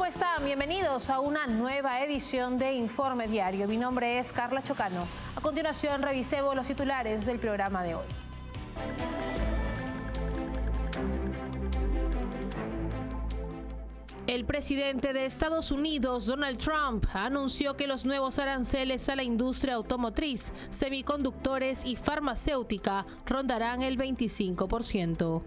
están? Bienvenidos a una nueva edición de Informe Diario. Mi nombre es Carla Chocano. A continuación revisemos los titulares del programa de hoy. El presidente de Estados Unidos, Donald Trump, anunció que los nuevos aranceles a la industria automotriz, semiconductores y farmacéutica rondarán el 25%.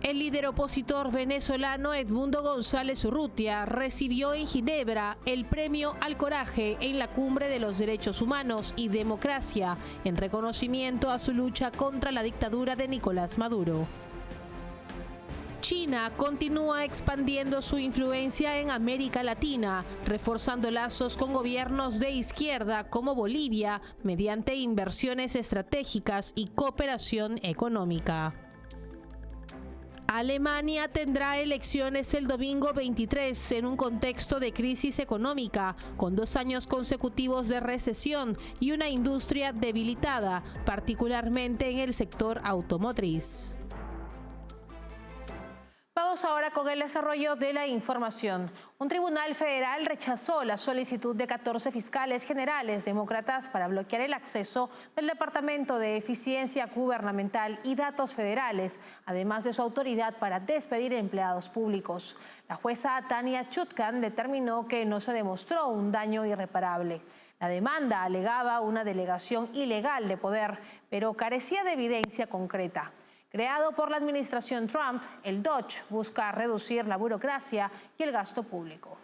El líder opositor venezolano Edmundo González Urrutia recibió en Ginebra el premio al coraje en la Cumbre de los Derechos Humanos y Democracia en reconocimiento a su lucha contra la dictadura de Nicolás Maduro. China continúa expandiendo su influencia en América Latina, reforzando lazos con gobiernos de izquierda como Bolivia mediante inversiones estratégicas y cooperación económica. Alemania tendrá elecciones el domingo 23 en un contexto de crisis económica, con 2 años consecutivos de recesión y una industria debilitada, particularmente en el sector automotriz. Vamos ahora con el desarrollo de la información. Un tribunal federal rechazó la solicitud de 14 fiscales generales demócratas para bloquear el acceso del Departamento de Eficiencia Gubernamental y Datos Federales, además de su autoridad para despedir empleados públicos. La jueza Tanya Chutkan determinó que no se demostró un daño irreparable. La demanda alegaba una delegación ilegal de poder, pero carecía de evidencia concreta. Creado por la administración Trump, el DOGE busca reducir la burocracia y el gasto público.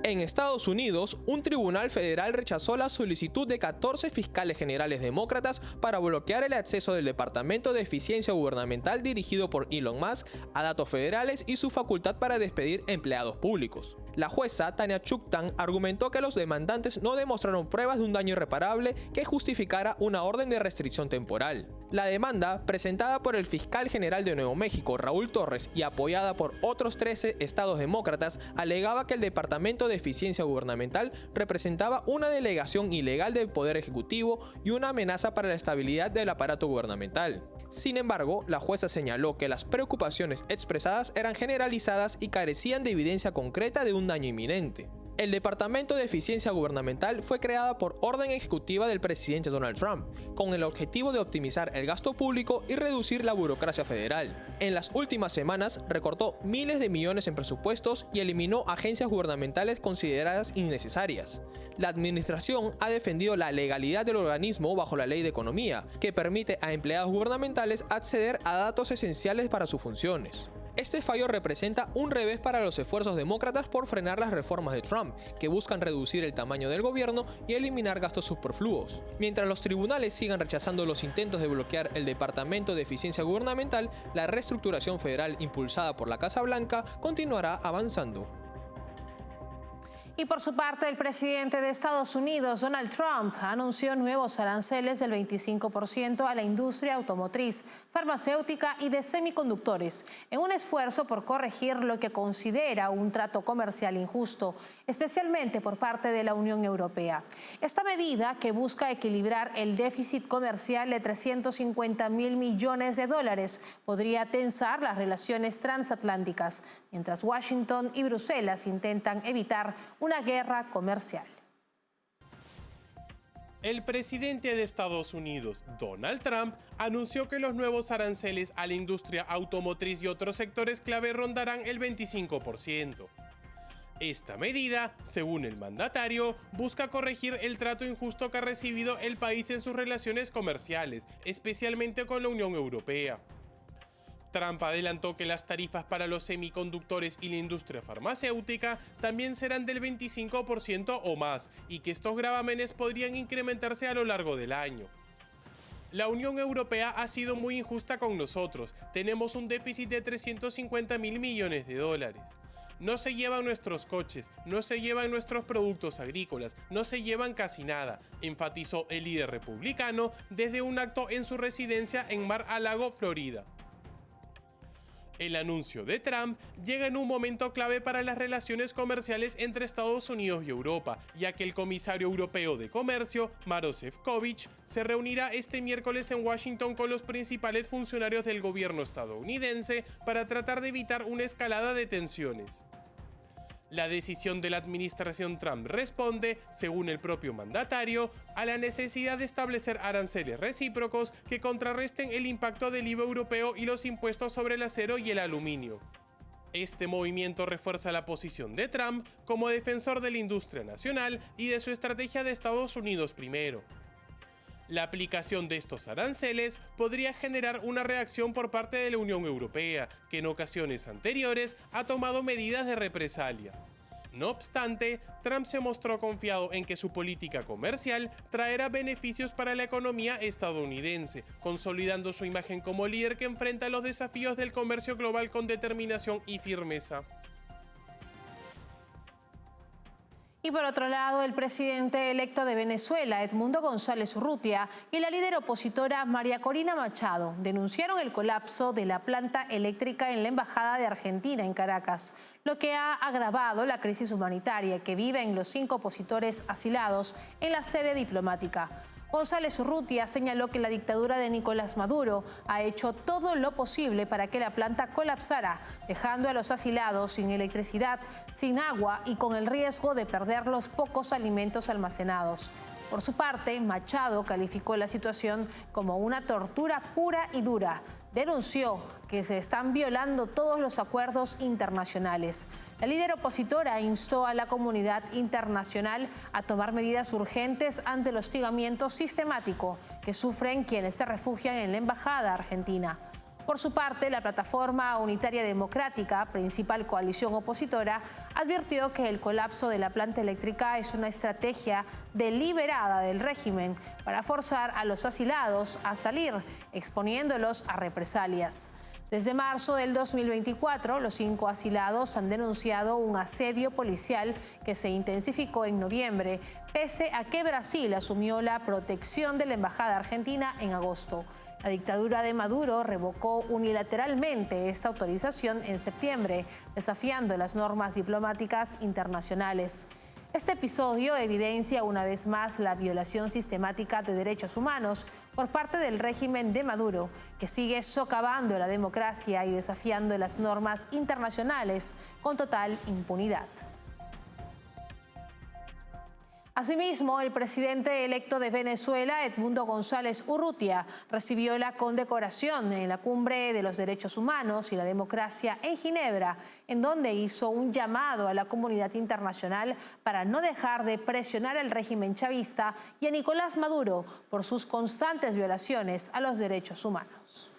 En Estados Unidos, un tribunal federal rechazó la solicitud de 14 fiscales generales demócratas para bloquear el acceso del Departamento de Eficiencia Gubernamental dirigido por Elon Musk a datos federales y su facultad para despedir empleados públicos. La jueza Tanya Chutkan argumentó que los demandantes no demostraron pruebas de un daño irreparable que justificara una orden de restricción temporal. La demanda, presentada por el fiscal general de Nuevo México, Raúl Torres, y apoyada por otros 13 estados demócratas, alegaba que el Departamento de Eficiencia Gubernamental representaba una delegación ilegal del Poder Ejecutivo y una amenaza para la estabilidad del aparato gubernamental. Sin embargo, la jueza señaló que las preocupaciones expresadas eran generalizadas y carecían de evidencia concreta de un daño inminente. El Departamento de Eficiencia Gubernamental fue creado por orden ejecutiva del presidente Donald Trump, con el objetivo de optimizar el gasto público y reducir la burocracia federal. En las últimas semanas recortó miles de millones en presupuestos y eliminó agencias gubernamentales consideradas innecesarias. La administración ha defendido la legalidad del organismo bajo la Ley de Economía, que permite a empleados gubernamentales acceder a datos esenciales para sus funciones. Este fallo representa un revés para los esfuerzos demócratas por frenar las reformas de Trump, que buscan reducir el tamaño del gobierno y eliminar gastos superfluos. Mientras los tribunales sigan rechazando los intentos de bloquear el Departamento de Eficiencia Gubernamental, la reestructuración federal impulsada por la Casa Blanca continuará avanzando. Y por su parte, el presidente de Estados Unidos, Donald Trump, anunció nuevos aranceles del 25% a la industria automotriz, farmacéutica y de semiconductores, en un esfuerzo por corregir lo que considera un trato comercial injusto, especialmente por parte de la Unión Europea. Esta medida, que busca equilibrar el déficit comercial de $350.000 millones, podría tensar las relaciones transatlánticas, mientras Washington y Bruselas intentan evitar una guerra comercial. El presidente de Estados Unidos, Donald Trump, anunció que los nuevos aranceles a la industria automotriz y otros sectores clave rondarán el 25%. Esta medida, según el mandatario, busca corregir el trato injusto que ha recibido el país en sus relaciones comerciales, especialmente con la Unión Europea. Trump adelantó que las tarifas para los semiconductores y la industria farmacéutica también serán del 25% o más, y que estos gravámenes podrían incrementarse a lo largo del año. La Unión Europea ha sido muy injusta con nosotros, tenemos un déficit de $350.000 millones. No se llevan nuestros coches, no se llevan nuestros productos agrícolas, no se llevan casi nada, enfatizó el líder republicano desde un acto en su residencia en Mar-a-Lago, Florida. El anuncio de Trump llega en un momento clave para las relaciones comerciales entre Estados Unidos y Europa, ya que el comisario europeo de comercio, Maroš Šefčovič, se reunirá este miércoles en Washington con los principales funcionarios del gobierno estadounidense para tratar de evitar una escalada de tensiones. La decisión de la administración Trump responde, según el propio mandatario, a la necesidad de establecer aranceles recíprocos que contrarresten el impacto del IVA europeo y los impuestos sobre el acero y el aluminio. Este movimiento refuerza la posición de Trump como defensor de la industria nacional y de su estrategia de Estados Unidos primero. La aplicación de estos aranceles podría generar una reacción por parte de la Unión Europea, que en ocasiones anteriores ha tomado medidas de represalia. No obstante, Trump se mostró confiado en que su política comercial traerá beneficios para la economía estadounidense, consolidando su imagen como líder que enfrenta los desafíos del comercio global con determinación y firmeza. Y por otro lado, el presidente electo de Venezuela, Edmundo González Urrutia, y la líder opositora María Corina Machado denunciaron el colapso de la planta eléctrica en la Embajada de Argentina en Caracas, lo que ha agravado la crisis humanitaria que viven los 5 opositores asilados en la sede diplomática. González Urrutia señaló que la dictadura de Nicolás Maduro ha hecho todo lo posible para que la planta colapsara, dejando a los asilados sin electricidad, sin agua y con el riesgo de perder los pocos alimentos almacenados. Por su parte, Machado calificó la situación como una tortura pura y dura. Denunció que se están violando todos los acuerdos internacionales. La líder opositora instó a la comunidad internacional a tomar medidas urgentes ante el hostigamiento sistemático que sufren quienes se refugian en la embajada argentina. Por su parte, la Plataforma Unitaria Democrática, principal coalición opositora, advirtió que el colapso de la planta eléctrica es una estrategia deliberada del régimen para forzar a los asilados a salir, exponiéndolos a represalias. Desde marzo del 2024, los 5 asilados han denunciado un asedio policial que se intensificó en noviembre, pese a que Brasil asumió la protección de la embajada argentina en agosto. La dictadura de Maduro revocó unilateralmente esta autorización en septiembre, desafiando las normas diplomáticas internacionales. Este episodio evidencia una vez más la violación sistemática de derechos humanos por parte del régimen de Maduro, que sigue socavando la democracia y desafiando las normas internacionales con total impunidad. Asimismo, el presidente electo de Venezuela, Edmundo González Urrutia, recibió la condecoración en la Cumbre de los Derechos Humanos y la Democracia en Ginebra, en donde hizo un llamado a la comunidad internacional para no dejar de presionar al régimen chavista y a Nicolás Maduro por sus constantes violaciones a los derechos humanos.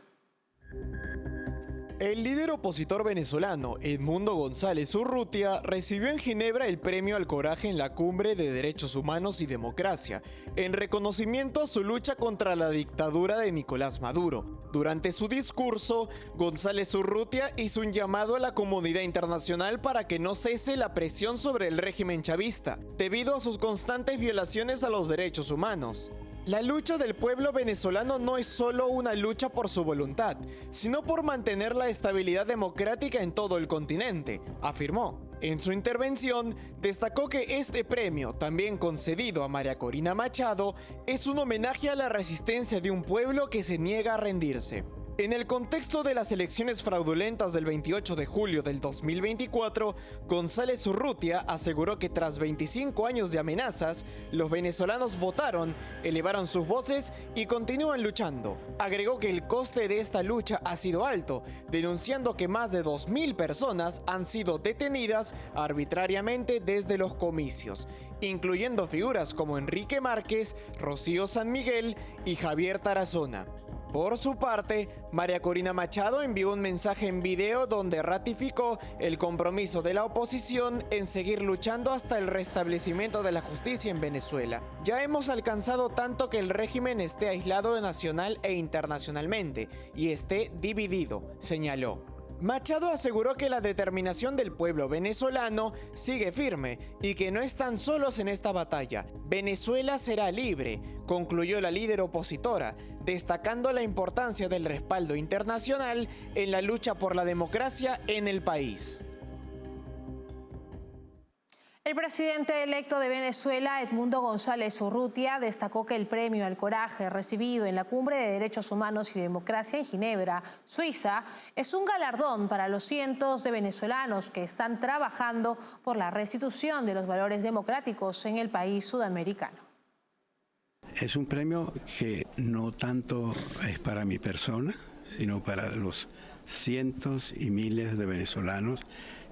El líder opositor venezolano, Edmundo González Urrutia, recibió en Ginebra el Premio al Coraje en la Cumbre de Derechos Humanos y Democracia, en reconocimiento a su lucha contra la dictadura de Nicolás Maduro. Durante su discurso, González Urrutia hizo un llamado a la comunidad internacional para que no cese la presión sobre el régimen chavista, debido a sus constantes violaciones a los derechos humanos. La lucha del pueblo venezolano no es solo una lucha por su voluntad, sino por mantener la estabilidad democrática en todo el continente, afirmó. En su intervención, destacó que este premio, también concedido a María Corina Machado, es un homenaje a la resistencia de un pueblo que se niega a rendirse. En el contexto de las elecciones fraudulentas del 28 de julio del 2024, González Urrutia aseguró que tras 25 años de amenazas, los venezolanos votaron, elevaron sus voces y continúan luchando. Agregó que el coste de esta lucha ha sido alto, denunciando que más de 2.000 personas han sido detenidas arbitrariamente desde los comicios, incluyendo figuras como Enrique Márquez, Rocío San Miguel y Javier Tarazona. Por su parte, María Corina Machado envió un mensaje en video donde ratificó el compromiso de la oposición en seguir luchando hasta el restablecimiento de la justicia en Venezuela. Ya hemos alcanzado tanto que el régimen esté aislado nacional e internacionalmente y esté dividido, señaló. Machado aseguró que la determinación del pueblo venezolano sigue firme y que no están solos en esta batalla. Venezuela será libre, concluyó la líder opositora, destacando la importancia del respaldo internacional en la lucha por la democracia en el país. El presidente electo de Venezuela, Edmundo González Urrutia, destacó que el premio al coraje recibido en la Cumbre de Derechos Humanos y Democracia en Ginebra, Suiza, es un galardón para los cientos de venezolanos que están trabajando por la restitución de los valores democráticos en el país sudamericano. Es un premio que no tanto es para mi persona, sino para los cientos y miles de venezolanos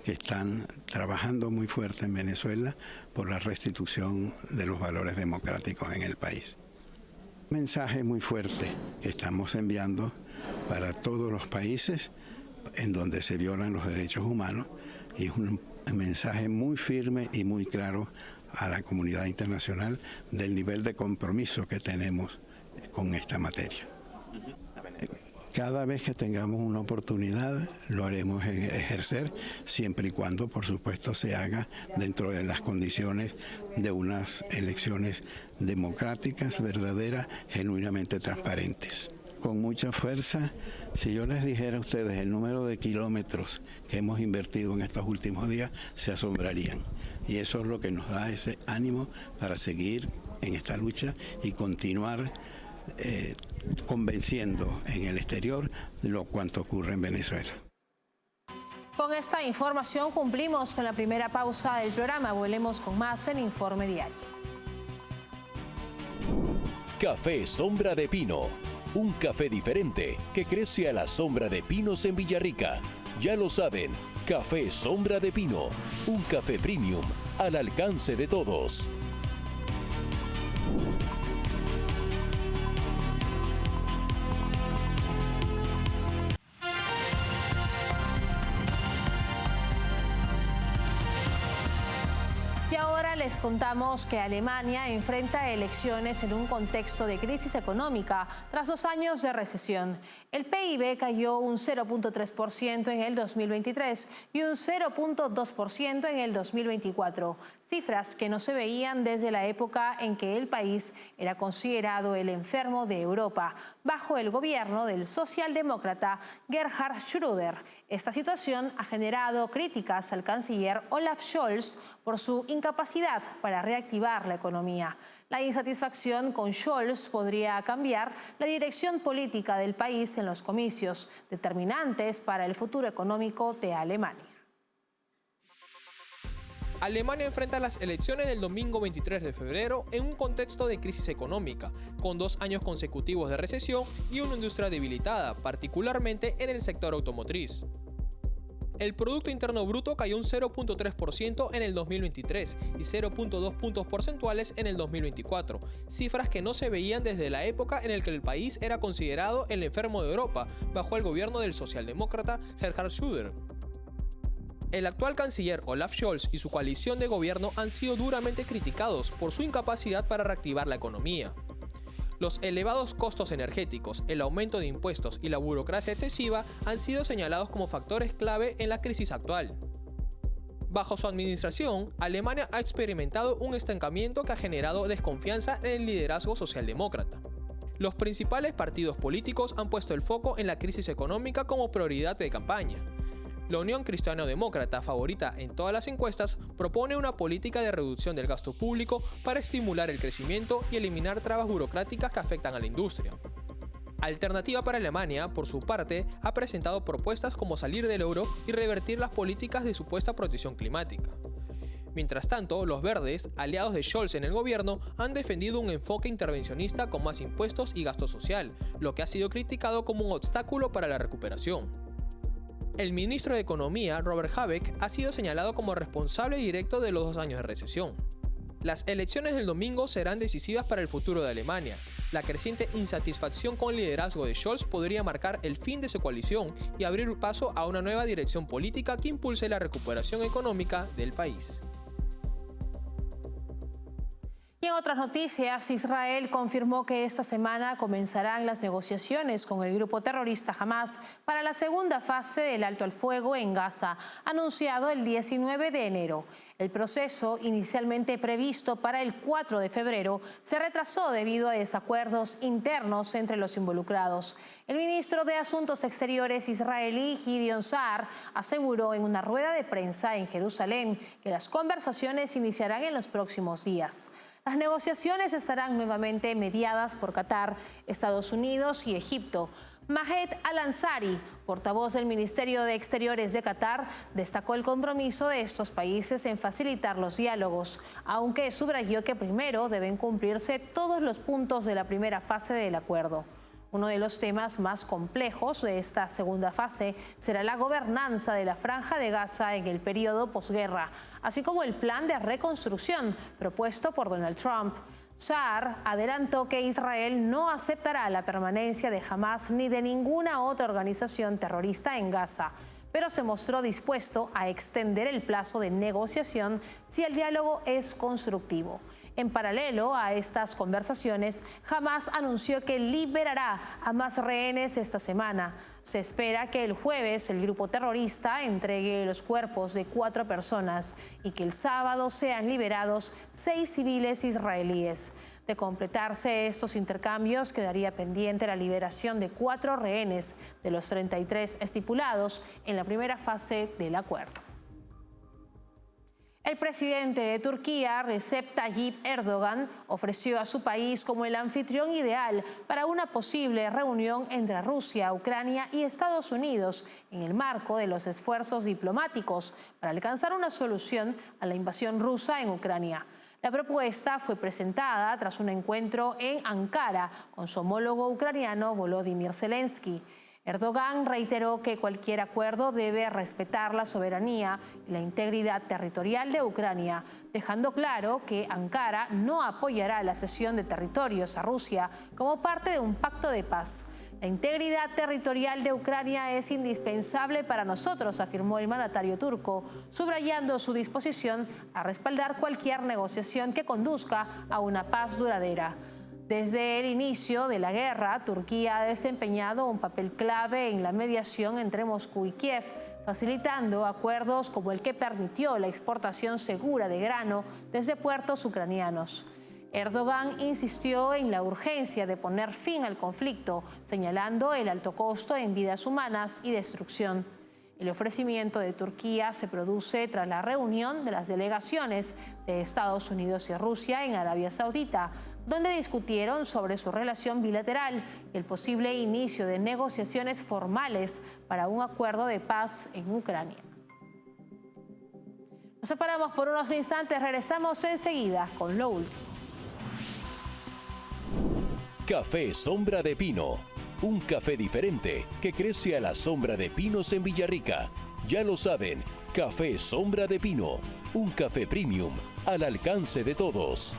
que están trabajando muy fuerte en Venezuela por la restitución de los valores democráticos en el país. Un mensaje muy fuerte que estamos enviando para todos los países en donde se violan los derechos humanos y es un mensaje muy firme y muy claro a la comunidad internacional del nivel de compromiso que tenemos con esta materia. Cada vez que tengamos una oportunidad lo haremos ejercer, siempre y cuando, por supuesto, se haga dentro de las condiciones de unas elecciones democráticas, verdaderas, genuinamente transparentes. Con mucha fuerza, si yo les dijera a ustedes el número de kilómetros que hemos invertido en estos últimos días, se asombrarían. Y eso es lo que nos da ese ánimo para seguir en esta lucha y continuar convenciendo en el exterior de lo cuanto ocurre en Venezuela. Con esta información cumplimos con la primera pausa del programa. Volvemos con más en Informe Diario. Café Sombra de Pino. Un café diferente que crece a la sombra de pinos en Villarrica. Ya lo saben, Café Sombra de Pino. Un café premium al alcance de todos. Les contamos que Alemania enfrenta elecciones en un contexto de crisis económica tras 2 años de recesión. El PIB cayó un 0.3% en el 2023 y un 0.2% en el 2024, cifras que no se veían desde la época en que el país era considerado el enfermo de Europa, bajo el gobierno del socialdemócrata Gerhard Schröder. Esta situación ha generado críticas al canciller Olaf Scholz por su incapacidad para reactivar la economía. La insatisfacción con Scholz podría cambiar la dirección política del país en los comicios determinantes para el futuro económico de Alemania. Alemania enfrenta las elecciones del domingo 23 de febrero en un contexto de crisis económica, con 2 años consecutivos de recesión y una industria debilitada, particularmente en el sector automotriz. El Producto Interno Bruto cayó un 0.3% en el 2023 y 0.2 puntos porcentuales en el 2024, cifras que no se veían desde la época en la que el país era considerado el enfermo de Europa, bajo el gobierno del socialdemócrata Gerhard Schröder. El actual canciller Olaf Scholz y su coalición de gobierno han sido duramente criticados por su incapacidad para reactivar la economía. Los elevados costos energéticos, el aumento de impuestos y la burocracia excesiva han sido señalados como factores clave en la crisis actual. Bajo su administración, Alemania ha experimentado un estancamiento que ha generado desconfianza en el liderazgo socialdemócrata. Los principales partidos políticos han puesto el foco en la crisis económica como prioridad de campaña. La Unión Cristiano-Demócrata, favorita en todas las encuestas, propone una política de reducción del gasto público para estimular el crecimiento y eliminar trabas burocráticas que afectan a la industria. Alternativa para Alemania, por su parte, ha presentado propuestas como salir del euro y revertir las políticas de supuesta protección climática. Mientras tanto, los verdes, aliados de Scholz en el gobierno, han defendido un enfoque intervencionista con más impuestos y gasto social, lo que ha sido criticado como un obstáculo para la recuperación. El ministro de Economía, Robert Habeck, ha sido señalado como responsable directo de los 2 años de recesión. Las elecciones del domingo serán decisivas para el futuro de Alemania. La creciente insatisfacción con el liderazgo de Scholz podría marcar el fin de su coalición y abrir paso a una nueva dirección política que impulse la recuperación económica del país. Y en otras noticias, Israel confirmó que esta semana comenzarán las negociaciones con el grupo terrorista Hamas para la segunda fase del alto al fuego en Gaza, anunciado el 19 de enero. El proceso, inicialmente previsto para el 4 de febrero, se retrasó debido a desacuerdos internos entre los involucrados. El ministro de Asuntos Exteriores israelí, Gideon Saar, aseguró en una rueda de prensa en Jerusalén que las conversaciones iniciarán en los próximos días. Las negociaciones estarán nuevamente mediadas por Qatar, Estados Unidos y Egipto. Mahed Al-Ansari, portavoz del Ministerio de Exteriores de Qatar, destacó el compromiso de estos países en facilitar los diálogos, aunque subrayó que primero deben cumplirse todos los puntos de la primera fase del acuerdo. Uno de los temas más complejos de esta segunda fase será la gobernanza de la Franja de Gaza en el periodo posguerra, así como el plan de reconstrucción propuesto por Donald Trump. Saar adelantó que Israel no aceptará la permanencia de Hamas ni de ninguna otra organización terrorista en Gaza, pero se mostró dispuesto a extender el plazo de negociación si el diálogo es constructivo. En paralelo a estas conversaciones, Hamas anunció que liberará a más rehenes esta semana. Se espera que el jueves el grupo terrorista entregue los cuerpos de 4 personas y que el sábado sean liberados 6 civiles israelíes. De completarse estos intercambios, quedaría pendiente la liberación de 4 rehenes de los 33 estipulados en la primera fase del acuerdo. El presidente de Turquía, Recep Tayyip Erdogan, ofreció a su país como el anfitrión ideal para una posible reunión entre Rusia, Ucrania y Estados Unidos en el marco de los esfuerzos diplomáticos para alcanzar una solución a la invasión rusa en Ucrania. La propuesta fue presentada tras un encuentro en Ankara con su homólogo ucraniano Volodymyr Zelensky. Erdogan reiteró que cualquier acuerdo debe respetar la soberanía y la integridad territorial de Ucrania, dejando claro que Ankara no apoyará la cesión de territorios a Rusia como parte de un pacto de paz. La integridad territorial de Ucrania es indispensable para nosotros, afirmó el mandatario turco, subrayando su disposición a respaldar cualquier negociación que conduzca a una paz duradera. Desde el inicio de la guerra, Turquía ha desempeñado un papel clave en la mediación entre Moscú y Kiev, facilitando acuerdos como el que permitió la exportación segura de grano desde puertos ucranianos. Erdogan insistió en la urgencia de poner fin al conflicto, señalando el alto costo en vidas humanas y destrucción. El ofrecimiento de Turquía se produce tras la reunión de las delegaciones de Estados Unidos y Rusia en Arabia Saudita, donde discutieron sobre su relación bilateral y el posible inicio de negociaciones formales para un acuerdo de paz en Ucrania. Nos separamos por unos instantes, regresamos enseguida con lo último. Café Sombra de Pino. Un café diferente que crece a la sombra de pinos en Villarrica. Ya lo saben, Café Sombra de Pino. Un café premium al alcance de todos.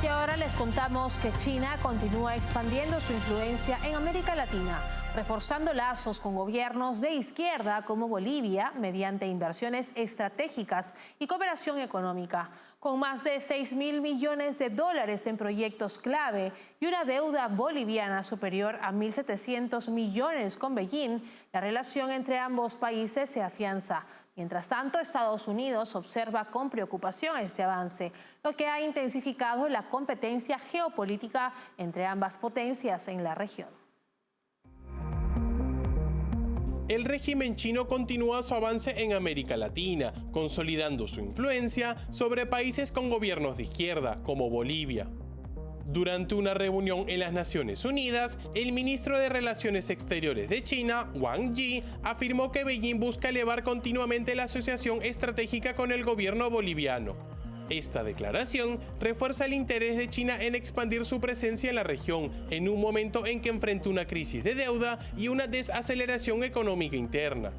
Y ahora les contamos que China continúa expandiendo su influencia en América Latina, reforzando lazos con gobiernos de izquierda como Bolivia mediante inversiones estratégicas y cooperación económica. Con más de $6.000 millones en proyectos clave y una deuda boliviana superior a 1.700 millones con Beijing, la relación entre ambos países se afianza. Mientras tanto, Estados Unidos observa con preocupación este avance, lo que ha intensificado la competencia geopolítica entre ambas potencias en la región. El régimen chino continúa su avance en América Latina, consolidando su influencia sobre países con gobiernos de izquierda, como Bolivia. Durante una reunión en las Naciones Unidas, el ministro de Relaciones Exteriores de China, Wang Yi, afirmó que Beijing busca elevar continuamente la asociación estratégica con el gobierno boliviano. Esta declaración refuerza el interés de China en expandir su presencia en la región, en un momento en que enfrenta una crisis de deuda y una desaceleración económica interna.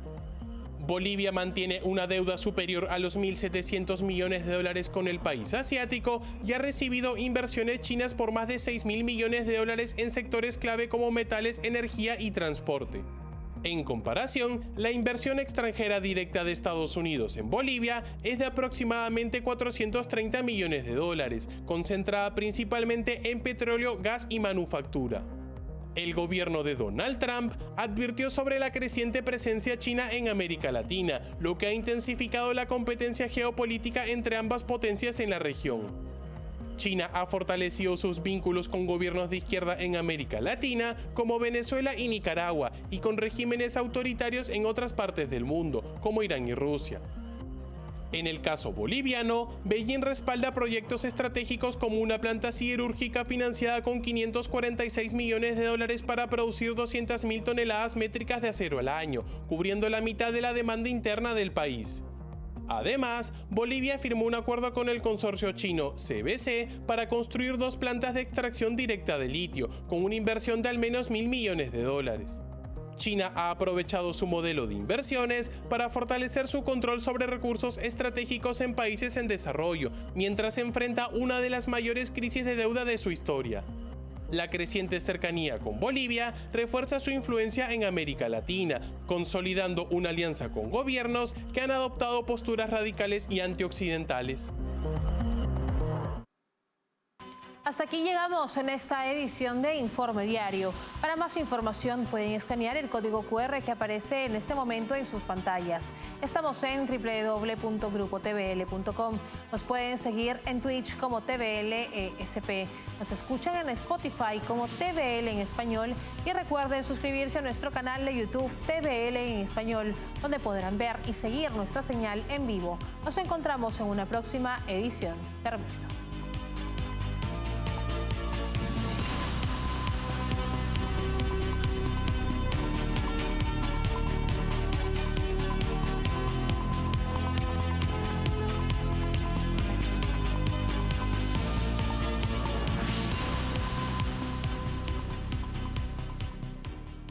Bolivia mantiene una deuda superior a los 1.700 millones de dólares con el país asiático y ha recibido inversiones chinas por más de 6.000 millones de dólares en sectores clave como metales, energía y transporte. En comparación, la inversión extranjera directa de Estados Unidos en Bolivia es de aproximadamente 430 millones de dólares, concentrada principalmente en petróleo, gas y manufactura. El gobierno de Donald Trump advirtió sobre la creciente presencia china en América Latina, lo que ha intensificado la competencia geopolítica entre ambas potencias en la región. China ha fortalecido sus vínculos con gobiernos de izquierda en América Latina, como Venezuela y Nicaragua, y con regímenes autoritarios en otras partes del mundo, como Irán y Rusia. En el caso boliviano, Beijing respalda proyectos estratégicos como una planta siderúrgica financiada con 546 millones de dólares para producir 200.000 toneladas métricas de acero al año, cubriendo la mitad de la demanda interna del país. Además, Bolivia firmó un acuerdo con el consorcio chino CBC para construir 2 plantas de extracción directa de litio, con una inversión de al menos 1.000 millones de dólares. China ha aprovechado su modelo de inversiones para fortalecer su control sobre recursos estratégicos en países en desarrollo, mientras enfrenta una de las mayores crisis de deuda de su historia. La creciente cercanía con Bolivia refuerza su influencia en América Latina, consolidando una alianza con gobiernos que han adoptado posturas radicales y antioccidentales. Hasta aquí llegamos en esta edición de Informe Diario. Para más información pueden escanear el código QR que aparece en este momento en sus pantallas. Estamos en www.grupotvl.com. Nos pueden seguir en Twitch como TVLESP. Nos escuchan en Spotify como TVL en español y recuerden suscribirse a nuestro canal de YouTube TVL en español, donde podrán ver y seguir nuestra señal en vivo. Nos encontramos en una próxima edición. Permiso.